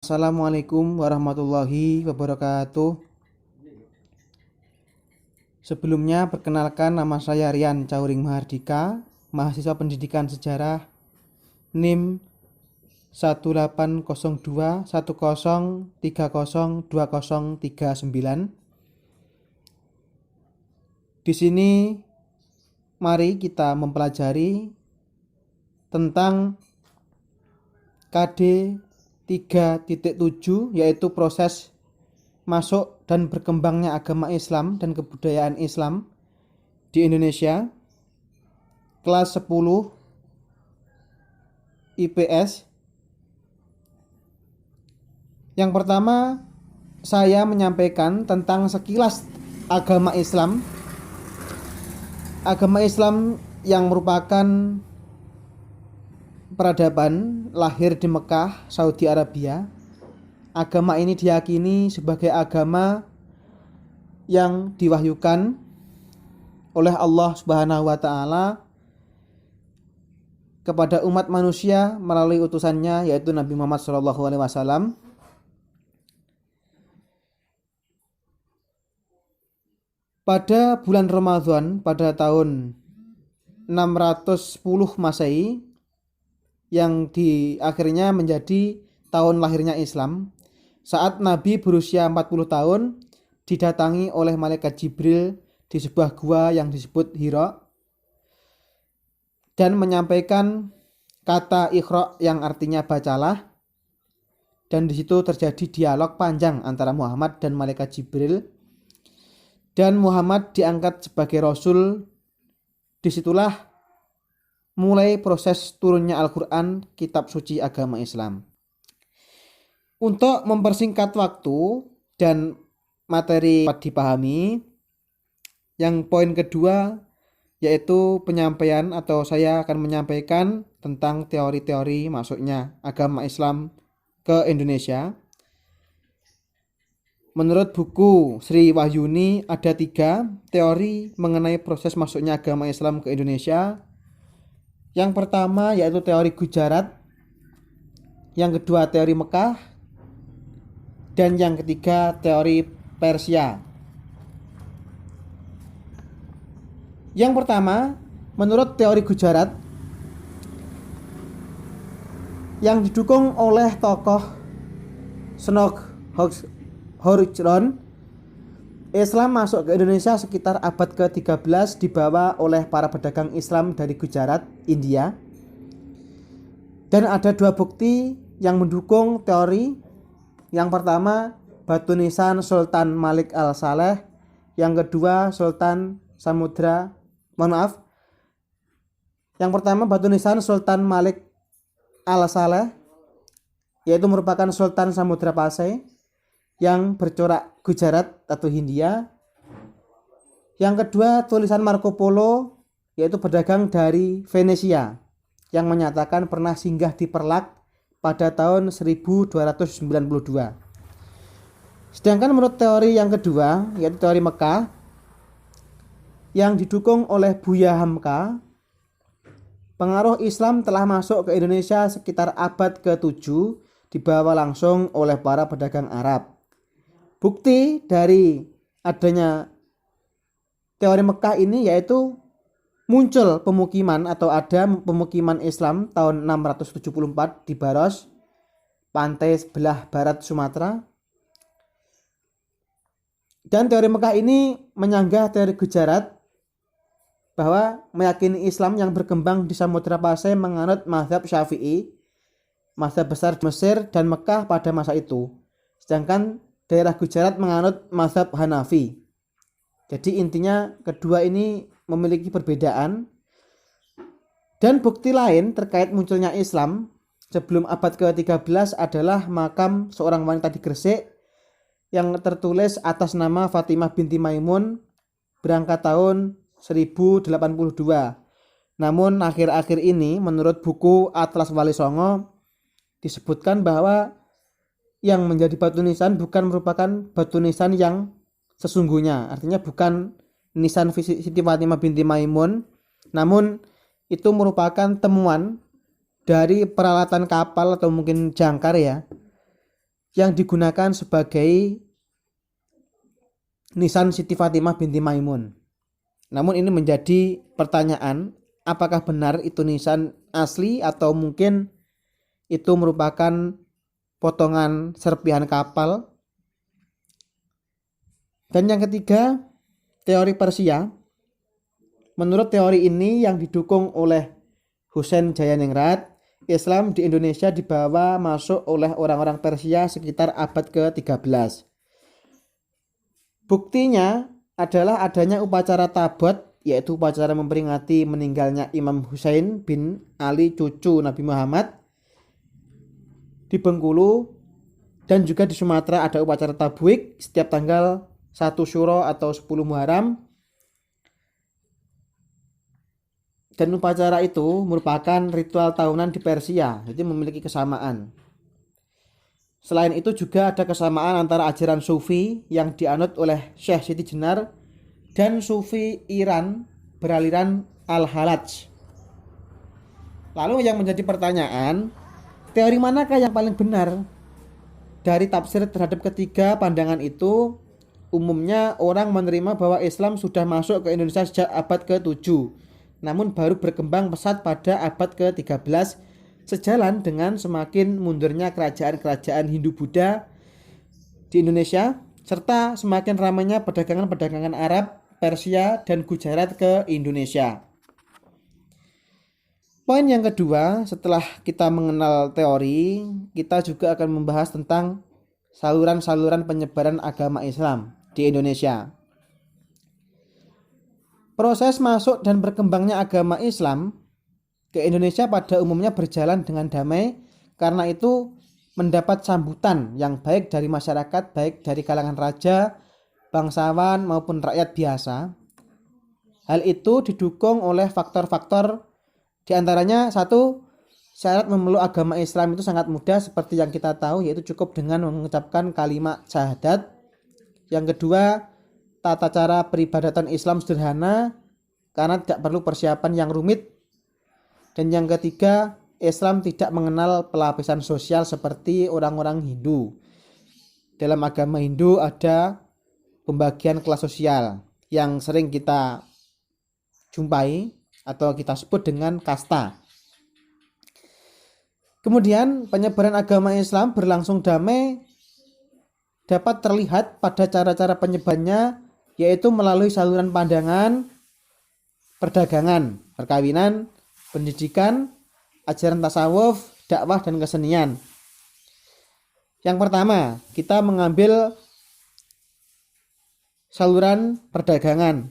Assalamualaikum warahmatullahi wabarakatuh. Sebelumnya perkenalkan, nama saya Rian Cauring Mahardika, mahasiswa pendidikan sejarah NIM 180210302039. Di sini mari kita mempelajari tentang KD 3.7, yaitu proses masuk dan berkembangnya agama Islam dan kebudayaan Islam di Indonesia, kelas 10 IPS. Yang pertama, saya menyampaikan tentang sekilas agama Islam. Agama Islam yang merupakan peradaban lahir di Mekah, Saudi Arabia. Agama ini diyakini sebagai agama yang diwahyukan oleh Allah Subhanahu wa taala kepada umat manusia melalui utusannya, yaitu Nabi Muhammad SAW. Pada bulan Ramadan pada tahun 610 Masehi, yang akhirnya menjadi tahun lahirnya Islam, saat Nabi berusia 40 tahun didatangi oleh malaikat Jibril di sebuah gua yang disebut Hira dan menyampaikan kata Iqra yang artinya bacalah, dan di situ terjadi dialog panjang antara Muhammad dan malaikat Jibril, dan Muhammad diangkat sebagai rasul. Disitulah mulai proses turunnya Al-Quran, kitab suci agama Islam. Untuk mempersingkat waktu dan materi dipahami, yang poin kedua yaitu penyampaian, atau saya akan menyampaikan tentang teori-teori masuknya agama Islam ke Indonesia. Menurut buku Sri Wahyuni ada 3 teori mengenai proses masuknya agama Islam ke Indonesia. Yang pertama yaitu teori Gujarat, yang kedua teori Mekah, dan yang ketiga teori Persia. Yang pertama, menurut teori Gujarat yang didukung oleh tokoh Snok Horjron, Islam masuk ke Indonesia sekitar abad ke-13 dibawa oleh para pedagang Islam dari Gujarat, India. Dan ada 2 bukti yang mendukung teori. Yang pertama, batu nisan Sultan Malik al-Saleh. Yang kedua, Yang pertama, batu nisan Sultan Malik al-Saleh, yaitu merupakan Sultan Samudra Pasai yang bercorak Gujarat atau Hindia. Yang kedua, tulisan Marco Polo, yaitu pedagang dari Venesia, yang menyatakan pernah singgah di Perlak pada tahun 1292. Sedangkan menurut teori yang kedua, yaitu teori Mekah, yang didukung oleh Buya Hamka, pengaruh Islam telah masuk ke Indonesia sekitar abad ke-7 dibawa langsung oleh para pedagang Arab. Bukti dari adanya teori Mekah ini yaitu muncul pemukiman atau ada pemukiman Islam tahun 674 di Baros, pantai sebelah barat Sumatera. Dan teori Mekah ini menyanggah teori Gujarat bahwa meyakini Islam yang berkembang di Samudra Pasai menganut mazhab Syafi'i, mazhab besar Mesir dan Mekah pada masa itu. Sedangkan daerah Gujarat menganut mazhab Hanafi. Jadi intinya kedua ini memiliki perbedaan. Dan bukti lain terkait munculnya Islam sebelum abad ke-13 adalah makam seorang wanita di Gresik yang tertulis atas nama Fatimah binti Maimun, berangkat tahun 1082. Namun akhir-akhir ini menurut buku Atlas Wali Songo disebutkan bahwa yang menjadi batu nisan bukan merupakan batu nisan yang sesungguhnya. Artinya bukan nisan Siti Fatimah binti Maimun, namun itu merupakan temuan dari peralatan kapal atau mungkin jangkar ya, yang digunakan sebagai nisan Siti Fatimah binti Maimun. Namun ini menjadi pertanyaan, apakah benar itu nisan asli atau mungkin itu merupakan potongan serpihan kapal. Dan yang ketiga, teori Persia. Menurut teori ini yang didukung oleh Husein Jayaningrat, Islam di Indonesia dibawa masuk oleh orang-orang Persia sekitar abad ke-13. Buktinya adalah adanya upacara Tabot, yaitu upacara memperingati meninggalnya Imam Husain bin Ali cucu Nabi Muhammad di Bengkulu, dan juga di Sumatera ada upacara Tabwik setiap tanggal 1 Syuro atau 10 Muharram. Dan upacara itu merupakan ritual tahunan di Persia, jadi memiliki kesamaan. Selain itu juga ada kesamaan antara ajaran Sufi yang dianut oleh Syekh Siti Jenar dan Sufi Iran beraliran Al-Halaj. Lalu yang menjadi pertanyaan, teori manakah yang paling benar? Dari tafsir terhadap ketiga pandangan itu, umumnya orang menerima bahwa Islam sudah masuk ke Indonesia sejak abad ke-7, namun baru berkembang pesat pada abad ke-13 sejalan dengan semakin mundurnya kerajaan-kerajaan Hindu-Buddha di Indonesia serta semakin ramainya perdagangan-perdagangan Arab, Persia, dan Gujarat ke Indonesia. Poin yang kedua, setelah kita mengenal teori, kita juga akan membahas tentang saluran-saluran penyebaran agama Islam di Indonesia. Proses masuk dan berkembangnya agama Islam ke Indonesia pada umumnya berjalan dengan damai, karena itu mendapat sambutan yang baik dari masyarakat, baik dari kalangan raja, bangsawan maupun rakyat biasa. Hal itu didukung oleh faktor-faktor, diantaranya satu, syarat memeluk agama Islam itu sangat mudah seperti yang kita tahu, yaitu cukup dengan mengucapkan kalimat syahadat. Yang kedua, tata cara peribadatan Islam sederhana karena tidak perlu persiapan yang rumit. Dan yang ketiga, Islam tidak mengenal pelapisan sosial seperti orang-orang Hindu. Dalam agama Hindu ada pembagian kelas sosial yang sering kita jumpai atau kita sebut dengan kasta. Kemudian penyebaran agama Islam berlangsung damai dapat terlihat pada cara-cara penyebarannya, yaitu melalui saluran pandangan, perdagangan, perkawinan, pendidikan, ajaran tasawuf, dakwah, dan kesenian. Yang pertama, kita mengambil saluran perdagangan.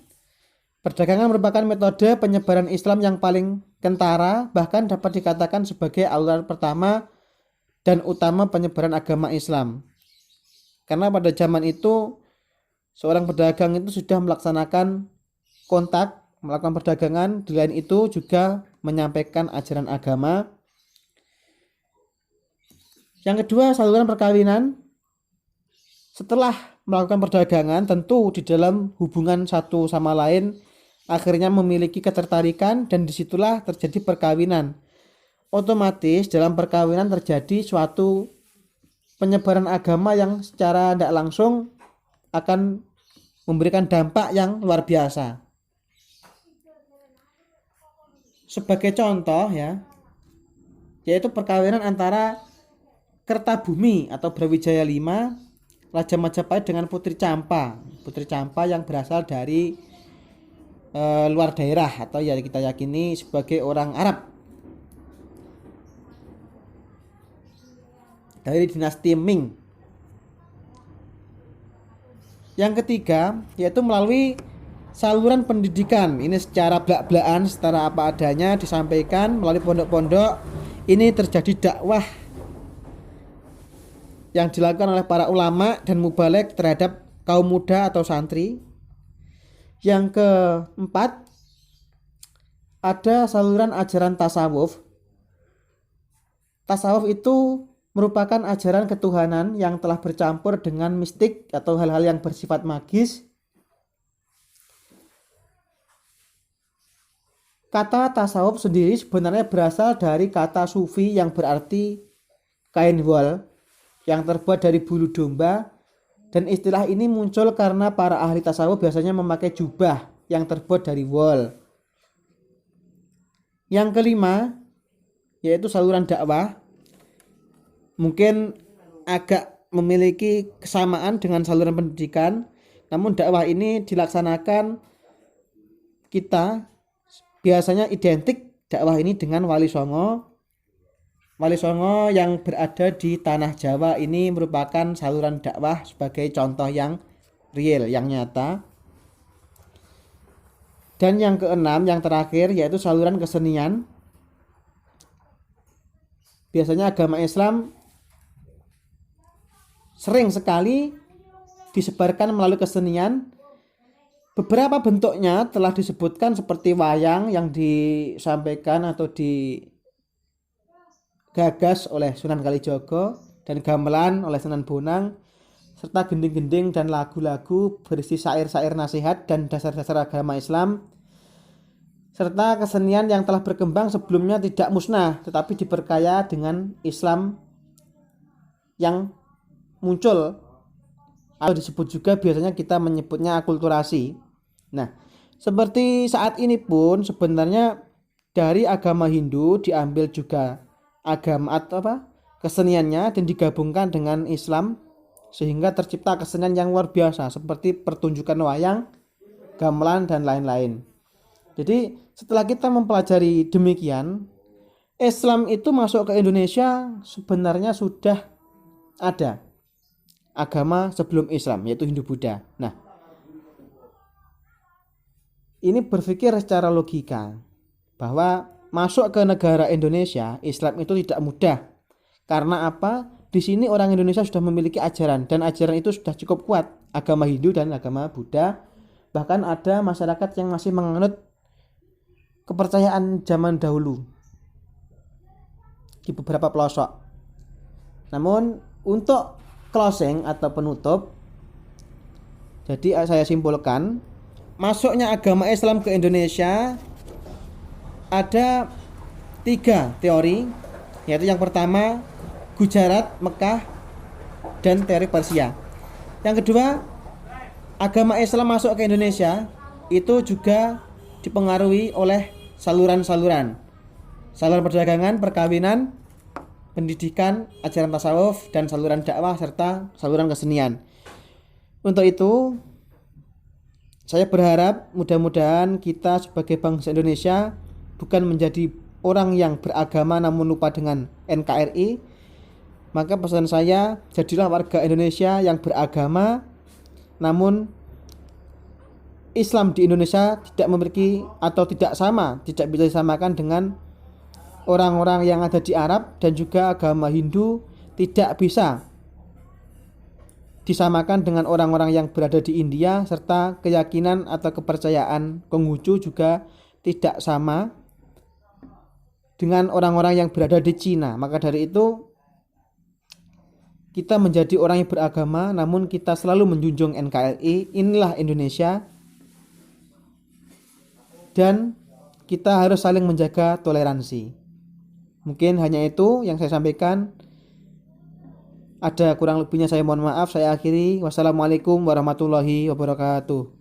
Perdagangan merupakan metode penyebaran Islam yang paling kentara, bahkan dapat dikatakan sebagai aluran pertama dan utama penyebaran agama Islam. Karena pada zaman itu seorang pedagang itu sudah melaksanakan kontak, melakukan perdagangan, di lain itu juga menyampaikan ajaran agama. Yang kedua, saluran perkawinan. Setelah melakukan perdagangan, tentu di dalam hubungan satu sama lain akhirnya memiliki ketertarikan, dan disitulah terjadi perkawinan. Otomatis dalam perkawinan terjadi suatu penyebaran agama yang secara tidak langsung akan memberikan dampak yang luar biasa. Sebagai contoh ya, yaitu perkawinan antara Kertabumi atau Brawijaya V, Raja Majapahit dengan Putri Campa. Putri Campa yang berasal dari luar daerah atau ya kita yakini sebagai orang Arab dari dinasti Ming. Yang ketiga yaitu melalui saluran pendidikan. Ini secara blak-blakan, secara apa adanya disampaikan melalui pondok-pondok. Ini terjadi dakwah yang dilakukan oleh para ulama dan mubalek terhadap kaum muda atau santri. Yang keempat, ada saluran ajaran tasawuf. Tasawuf itu merupakan ajaran ketuhanan yang telah bercampur dengan mistik atau hal-hal yang bersifat magis. Kata tasawuf sendiri sebenarnya berasal dari kata sufi yang berarti kain wol. yang terbuat dari bulu domba, dan istilah ini muncul karena para ahli tasawuf biasanya memakai jubah yang terbuat dari wol. Yang kelima yaitu saluran dakwah. Mungkin agak memiliki kesamaan dengan saluran pendidikan, namun dakwah ini dilaksanakan kita biasanya identik dakwah ini dengan Wali Songo. Wali Songo yang berada di tanah Jawa ini merupakan saluran dakwah sebagai contoh yang real, yang nyata. Dan yang keenam, yang terakhir, yaitu saluran kesenian. Biasanya agama Islam sering sekali disebarkan melalui kesenian. Beberapa bentuknya telah disebutkan seperti wayang yang disampaikan atau digagas oleh Sunan Kalijogo, dan gamelan oleh Sunan Bonang, serta gending-gending dan lagu-lagu berisi syair-syair nasihat dan dasar-dasar agama Islam, serta kesenian yang telah berkembang sebelumnya tidak musnah tetapi diperkaya dengan Islam yang muncul, atau disebut juga biasanya kita menyebutnya akulturasi. Nah, seperti saat ini pun sebenarnya dari agama Hindu diambil juga agama atau keseniannya dan digabungkan dengan Islam, sehingga tercipta kesenian yang luar biasa seperti pertunjukan wayang, gamelan dan lain-lain. Jadi setelah kita mempelajari demikian, Islam itu masuk ke Indonesia sebenarnya sudah ada agama sebelum Islam, yaitu Hindu-Buddha. Nah, ini berpikir secara logika bahwa masuk ke negara Indonesia, Islam itu tidak mudah. Karena apa? Di sini orang Indonesia sudah memiliki ajaran, dan ajaran itu sudah cukup kuat, agama Hindu dan agama Buddha. Bahkan ada masyarakat yang masih menganut kepercayaan zaman dahulu di beberapa pelosok. Namun untuk closing atau penutup, jadi saya simpulkan, masuknya agama Islam ke Indonesia ada 3 teori, yaitu yang pertama Gujarat, Mekah, dan teori Persia. Yang kedua, agama Islam masuk ke Indonesia itu juga dipengaruhi oleh saluran-saluran perdagangan, perkawinan, pendidikan, ajaran tasawuf, dan saluran dakwah serta saluran kesenian. Untuk itu, saya berharap mudah-mudahan kita sebagai bangsa Indonesia bukan menjadi orang yang beragama namun lupa dengan NKRI. Maka pesan saya, jadilah warga Indonesia yang beragama, namun Islam di Indonesia tidak memiliki atau tidak bisa disamakan dengan orang-orang yang ada di Arab, dan juga agama Hindu tidak bisa disamakan dengan orang-orang yang berada di India, serta keyakinan atau kepercayaan Konghucu juga tidak sama dengan orang-orang yang berada di Cina. Maka dari itu kita menjadi orang yang beragama namun kita selalu menjunjung NKRI, inilah Indonesia, dan kita harus saling menjaga toleransi. Mungkin hanya itu yang saya sampaikan. Ada kurang lebihnya saya mohon maaf. Saya akhiri. Wassalamualaikum warahmatullahi wabarakatuh.